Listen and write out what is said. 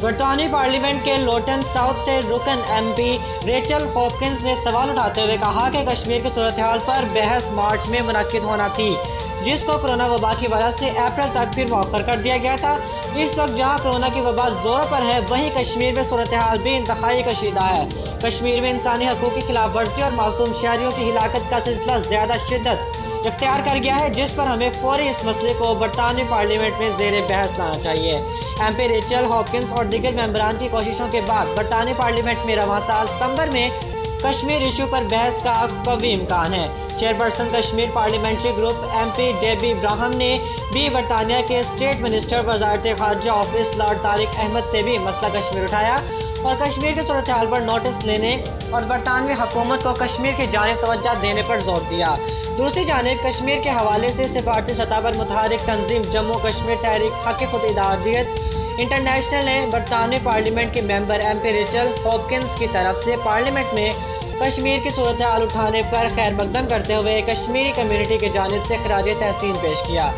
बरतानवी parliament के Lotan south से रुकन MP रेचल हॉपकिंस ने सवाल उठाते हुए कहा कि कश्मीर की सूरत हाल पर बहस मार्च में मुनक्किद होना थी, जिसको कोरोना वबा की वजह से अप्रैल तक फिर मौखर कर दिया गया था। इस वक्त जहां कोरोना की वबा जोरों पर है, वहीं कश्मीर में सूरत हाल भी इंतहाई कशीदा है। कश्मीर में इंसानी हकूक़ की खिलाफ वर्जी और मासूम शहरियों की हिलाकत का सिलसिला ज़्यादा शिद्दत इख्तियार कर गया है, जिस पर हमें फौरी इस मसले को बरतानवी पार्लियामेंट में ज़ेर बहस लाना चाहिए। MP रेचल हॉपकिंस और दीगर मेंबरान की कोशिशों के बाद बरतानवी पार्लियामेंट में रवां साल सितंबर में कश्मीर इशू पर बहस का कवी इम्कान है। Chairperson Kashmir parliamentary group MP Debbie Ibrahim ने भी बरतानिया के स्टेट मिनिस्टर वज़ारत ख़ारजा ऑफिस लॉर्ड तारिक अहमद से भी मसला कश्मीर उठाया और कश्मीर की सूरत हाल पर नोटिस लेने और बरतानवी हुकूमत को कश्मीर की जानिब तवज्जो देने पर जोर दिया। दूसरी जानिब कश्मीर के हवाले से सिफारती सतह पर मुतहरिक तंजीम जम्मू कश्मीर तहरीक हक़ खुद इरादियत इंटरनेशनल ने बरतानवी पार्लियामेंट के मेंबर MP रेचल हॉपकिंस की तरफ से पार्लियामेंट में कश्मीर की सूरत हाल उठाने पर खैर मकदम करते हुए कश्मीरी कम्युनिटी की जानिब से खराज तहसीन पेश किया।